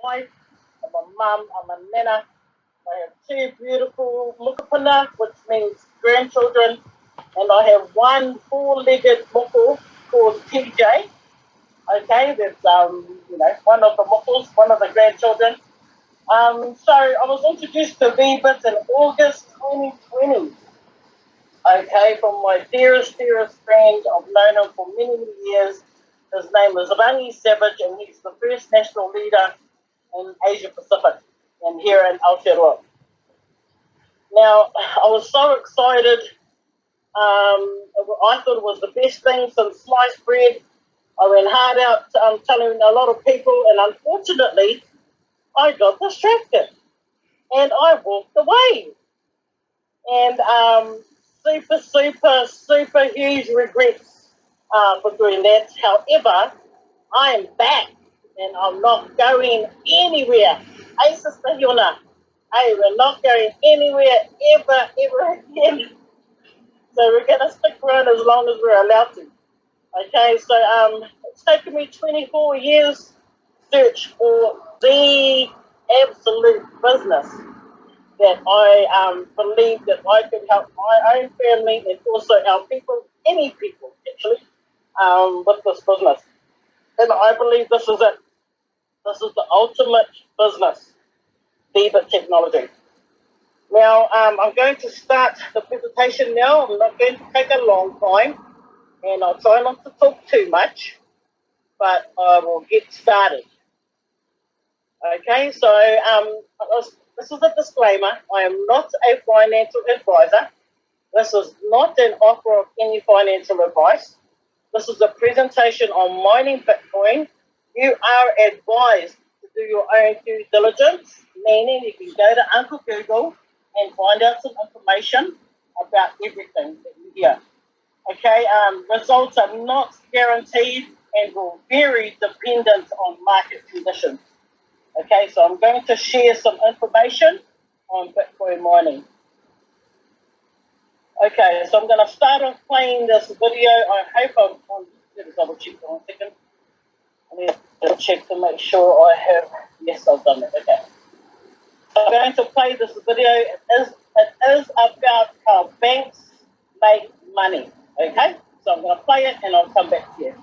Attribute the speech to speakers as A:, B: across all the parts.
A: wife, I'm a mum, I'm a nana. I have two beautiful mukapuna, which means grandchildren, and I have one four-legged muku called TJ. Okay, that's one of the mukos, one of the grandchildren. So I was introduced to VBit in August 2020. Okay, from my dearest friend. I've known him for many, many years. His name is Rangi Savage, and he's the first national leader in Asia Pacific and here in Aotearoa. Now, I was so excited. I thought it was the best thing since sliced bread. I went hard out telling a lot of people, and unfortunately, I got distracted and I walked away. And super huge regrets for doing that. However, I am back and I'm not going anywhere. Hey, Sister Hiona, hey, we're not going anywhere ever again. So we're going to stick around as long as we're allowed to. Okay, so it's taken me 24 years to search for the absolute business that I believe that I could help my own family and also help people, any people actually, with this business. And I believe this is it. This is the ultimate business, VBit technology. Now, I'm going to start the presentation now. I'm not going to take a long time, and I'll try not to talk too much, but I will get started. Okay, so this is a disclaimer. I am not a financial advisor. This is not an offer of any financial advice. This is a presentation on mining Bitcoin. You are advised to do your own due diligence, meaning you can go to Uncle Google and find out some information about everything that you hear. Okay, results are not guaranteed and will vary dependent on market conditions. Okay, so I'm going to share some information on Bitcoin mining. Okay, so I'm going to start off playing this video. I hope I'm going to double check for 1 second. I need to check to make sure I have, yes, I've done it. Okay. I'm going to play this video. It is about how banks make money. Okay, so I'm going to play it and I'll come back to you.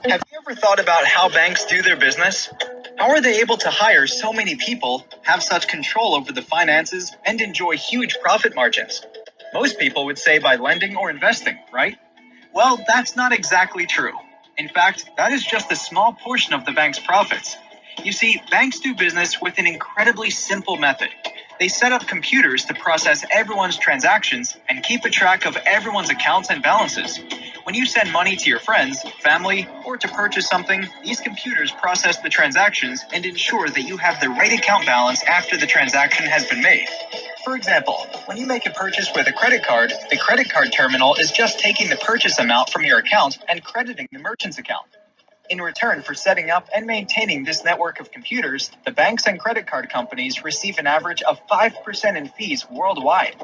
B: Have you ever thought about how banks do their business? How are they able to hire so many people, have such control over the finances, and enjoy huge profit margins? Most people would say by lending or investing, right? Well, that's not exactly true. In fact, that is just a small portion of the bank's profits. You see, banks do business with an incredibly simple method. They set up computers to process everyone's transactions and keep a track of everyone's accounts and balances. When you send money to your friends, family, or to purchase something, these computers process the transactions and ensure that you have the right account balance after the transaction has been made. For example, when you make a purchase with a credit card, the credit card terminal is just taking the purchase amount from your account and crediting the merchant's account. In return for setting up and maintaining this network of computers, the banks and credit card companies receive an average of 5% in fees worldwide.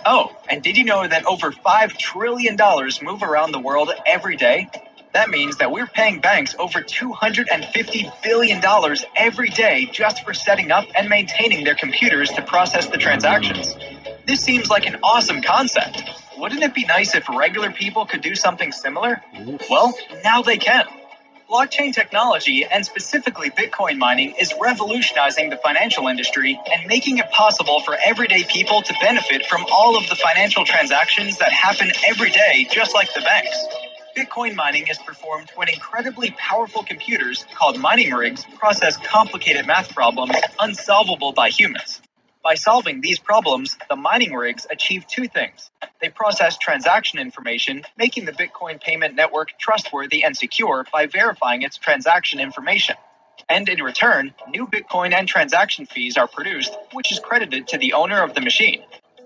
B: Oh, and did you know that over $5 trillion move around the world every day? That means that we're paying banks over $250 billion every day just for setting up and maintaining their computers to process the transactions. This seems like an awesome concept. Wouldn't it be nice if regular people could do something similar? Well, now they can. Blockchain technology, and specifically Bitcoin mining, is revolutionizing the financial industry and making it possible for everyday people to benefit from all of the financial transactions that happen every day, just like the banks. Bitcoin mining is performed when incredibly powerful computers, called mining rigs, process complicated math problems unsolvable by humans. By solving these problems, the mining rigs achieve two things. They process transaction information, making the Bitcoin payment network trustworthy and secure by verifying its transaction information. And in return, new Bitcoin and transaction fees are produced, which is credited to the owner of the machine.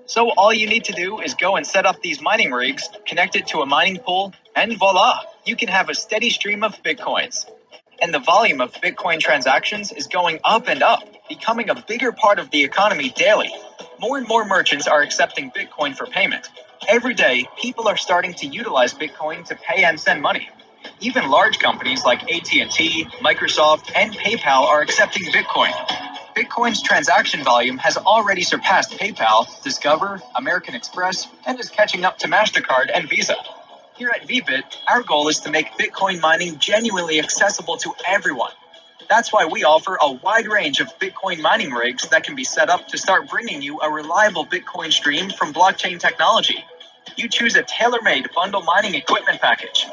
B: So all you need to do is go and set up these mining rigs, connect it to a mining pool, and voila, you can have a steady stream of Bitcoins. And the volume of Bitcoin transactions is going up and up, becoming a bigger part of the economy daily. More and more merchants are accepting Bitcoin for payment. Every day, people are starting to utilize Bitcoin to pay and send money. Even large companies like AT&T, Microsoft, and PayPal are accepting Bitcoin. Bitcoin's transaction volume has already surpassed PayPal, Discover, American Express, and is catching up to MasterCard and Visa. Here at VBit, our goal is to make Bitcoin mining genuinely accessible to everyone. That's why we offer a wide range of Bitcoin mining rigs that can be set up to start bringing you a reliable Bitcoin stream from blockchain technology. You choose a tailor-made bundle mining equipment package.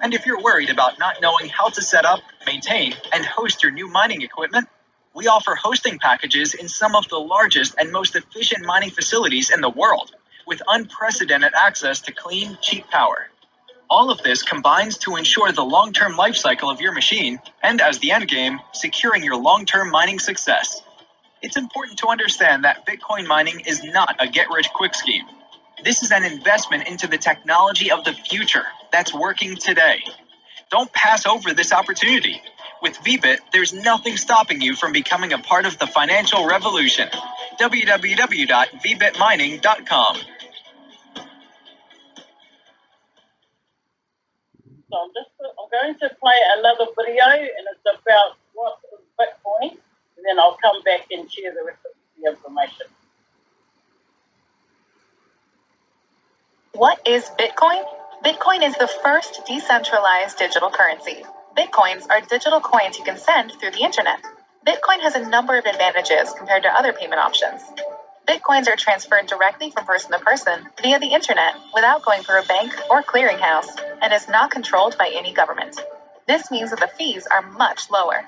B: And if you're worried about not knowing how to set up, maintain, and host your new mining equipment, we offer hosting packages in some of the largest and most efficient mining facilities in the world, with unprecedented access to clean, cheap power. All of this combines to ensure the long-term life cycle of your machine, and as the end game, securing your long-term mining success. It's important to understand that Bitcoin mining is not a get-rich-quick scheme. This is an investment into the technology of the future that's working today. Don't pass over this opportunity. With VBit, there's nothing stopping you from becoming a part of the financial revolution. www.vbitmining.com.
A: So I'm going to play another video, and it's about what is Bitcoin, and then I'll come back and share the rest of the information.
B: What is Bitcoin? Bitcoin is the first decentralized digital currency. Bitcoins are digital coins you can send through the internet. Bitcoin has a number of advantages compared to other payment options. Bitcoins are transferred directly from person to person via the internet without going through a bank or clearinghouse and is not controlled by any government. This means that the fees are much lower.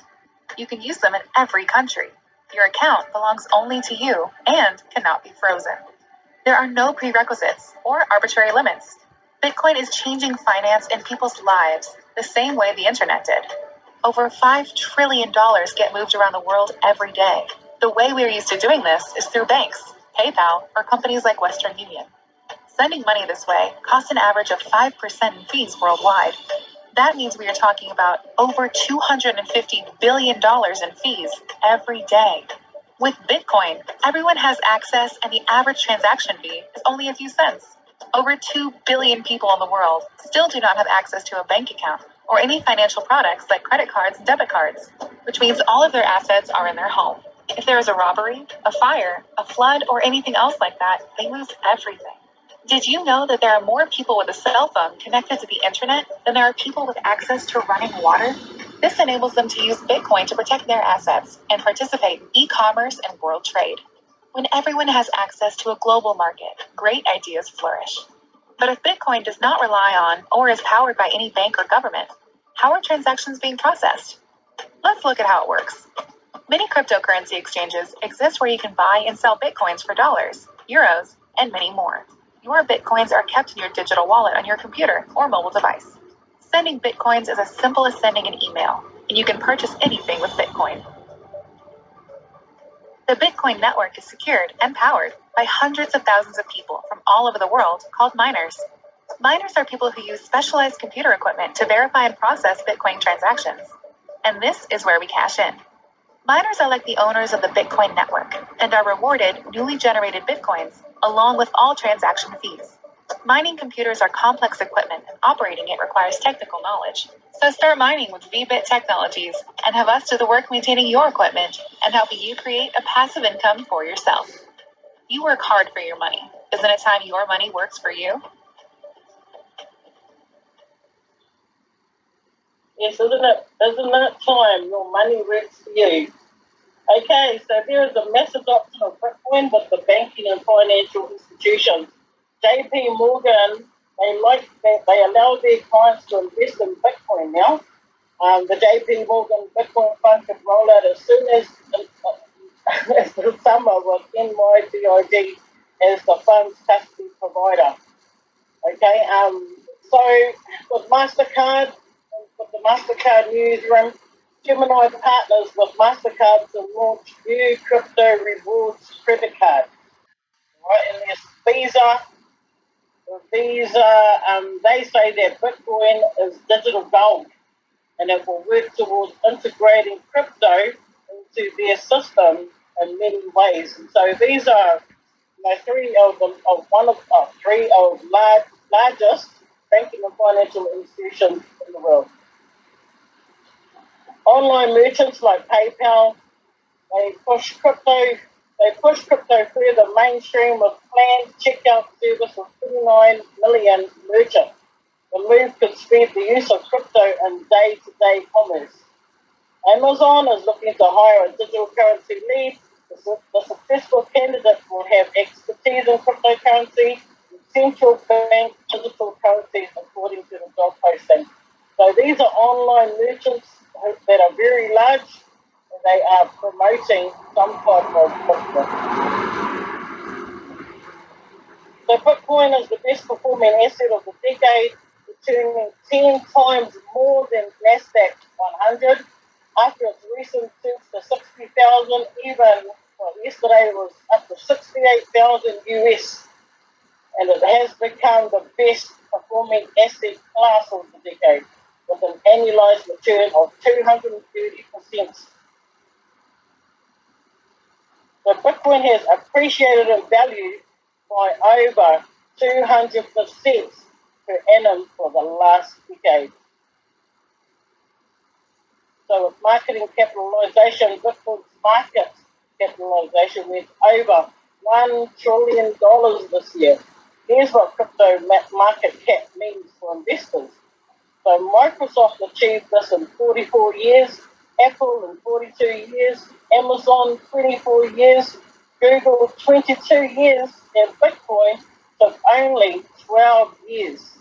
B: You can use them in every country. Your account belongs only to you and cannot be frozen. There are no prerequisites or arbitrary limits. Bitcoin is changing finance in people's lives the same way the internet did. Over $5 trillion get moved around the world every day. The way we are used to doing this is through banks, PayPal, or companies like Western Union. Sending money this way costs an average of 5% in fees worldwide. That means we are talking about over $250 billion in fees every day. With Bitcoin, everyone has access and the average transaction fee is only a few cents. Over 2 billion people in the world still do not have access to a bank account or any financial products like credit cards and debit cards, which means all of their assets are in their home. If there is a robbery, a fire, a flood, or anything else like that, they lose everything. Did you know that there are more people with a cell phone connected to the internet than there are people with access to running water? This enables them to use Bitcoin to protect their assets and participate in e-commerce and world trade. When everyone has access to a global market, great ideas flourish. But if Bitcoin does not rely on or is powered by any bank or government, how are transactions being processed? Let's look at how it works. Many cryptocurrency exchanges exist where you can buy and sell Bitcoins for dollars, euros, and many more. Your Bitcoins are kept in your digital wallet on your computer or mobile device. Sending Bitcoins is as simple as sending an email, and you can purchase anything with Bitcoin. The Bitcoin network is secured and powered by hundreds of thousands of people from all over the world called miners. Miners are people who use specialized computer equipment to verify and process Bitcoin transactions. And this is where we cash in. Miners are like the owners of the Bitcoin network and are rewarded newly generated Bitcoins along with all transaction fees. Mining computers are complex equipment and operating it requires technical knowledge. So start mining with VBit Technologies and have us do the work maintaining your equipment and helping you create a passive income for yourself. You work hard for your money. Isn't it time your money works for you?
A: Yes, isn't it time your money works for you? Okay, so there is a mass adoption of Bitcoin with the banking and financial institutions. JP Morgan, they allow their clients to invest in Bitcoin now. The JP Morgan Bitcoin Fund could roll out as soon as the summer with NYDIG as the fund's custody provider. Okay, so with MasterCard, with the MasterCard newsroom, Gemini partners with MasterCard to launch new crypto rewards credit card. Right, and there's they say that Bitcoin is digital gold and it will work towards integrating crypto into their system in many ways. And so these are three of three of largest banking and financial institutions in the world. online merchants like PayPal, they push crypto through the mainstream with planned checkout service of 29 million merchants. The move could speed the use of crypto in day-to-day commerce. Amazon is looking to hire a digital currency lead. The successful candidate will have expertise in cryptocurrency and central bank digital currencies, according to the job posting. So these are online merchants that are very large, and they are promoting some type of crypto. So Bitcoin is the best performing asset of the decade, returning 10 times more than Nasdaq 100 after its recent surge to 60,000. Yesterday it was up to 68,000 US, and it has become the best performing asset class of the decade with an annualized return of 230%. So Bitcoin has appreciated in value by over 200% per annum for the last decade. So with marketing capitalization, Bitcoin's market capitalization went over $1 trillion this year. Here's what crypto market cap means for investors. So Microsoft achieved this in 44 years, Apple in 42 years, Amazon 24 years, Google 22 years, and Bitcoin took only 12 years.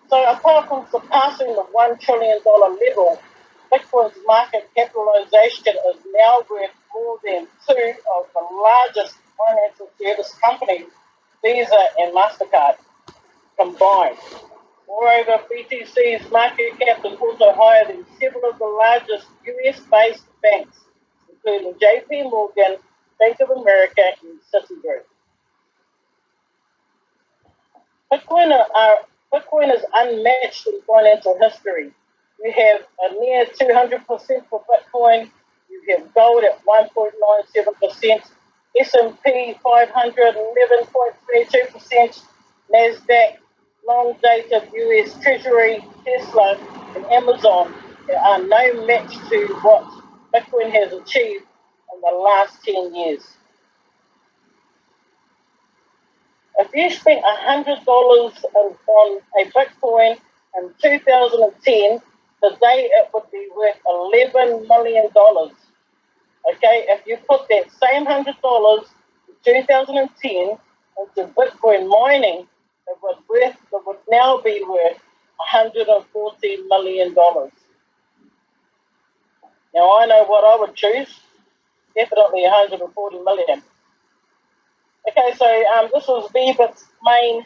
A: So apart from surpassing the $1 trillion level, Bitcoin's market capitalization is now worth more than two of the largest financial service companies, Visa and MasterCard, combined. Moreover, BTC's market cap is also higher than several of the largest US-based banks, including JP Morgan, Bank of America, and Citigroup. Bitcoin is unmatched in financial history. You have a near 200% for Bitcoin. You have gold at 1.97%, S&P 500 11.32%, Nasdaq, long-dated US Treasury, Tesla, and Amazon. There are no match to what Bitcoin has achieved in the last 10 years. If you spent $100 on a Bitcoin in 2010, today it would be worth $11 million. Okay, if you put that same $100 in 2010 into Bitcoin mining, it would now be worth $140 million. Now I know what I would choose. Definitely $140 million. Okay, so this was VBit's Bitmain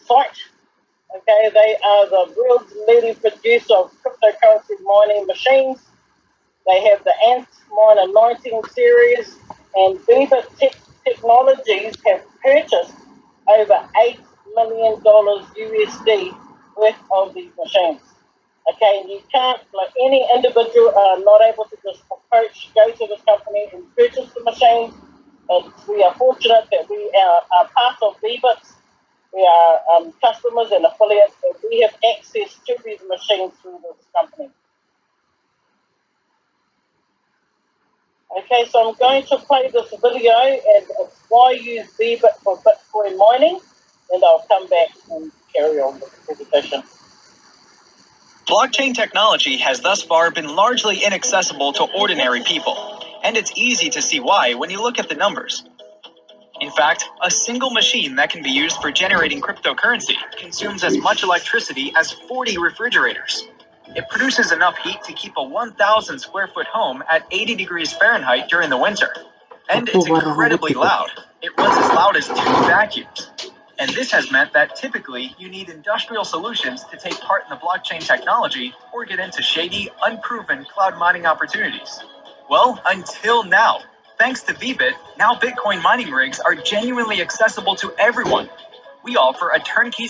A: site. Okay, they are the world's leading producer of cryptocurrency mining machines. They have the Antminer 19 series, and VBit Technologies have purchased over $8 million USD worth of these machines. Okay, and you can't, like any individual, are not able to just go to this company and purchase the machines. We are fortunate that we are part of VBit. We are customers and affiliates, and we have access to these machines through this company. Okay, so I'm going to play this video, and it's why use VBit for Bitcoin mining, and I'll come back and carry on with the presentation.
B: Blockchain technology has thus far been largely inaccessible to ordinary people, and it's easy to see why when you look at the numbers. In fact, a single machine that can be used for generating cryptocurrency consumes as much electricity as 40 refrigerators. It produces enough heat to keep a 1,000 square foot home at 80 degrees Fahrenheit during the winter. And it's incredibly loud. It runs as loud as 2 vacuums. And this has meant that typically you need industrial solutions to take part in the blockchain technology or get into shady, unproven cloud mining opportunities. Well, until now. Thanks to VBit, now Bitcoin mining rigs are genuinely accessible to everyone. We offer a turnkey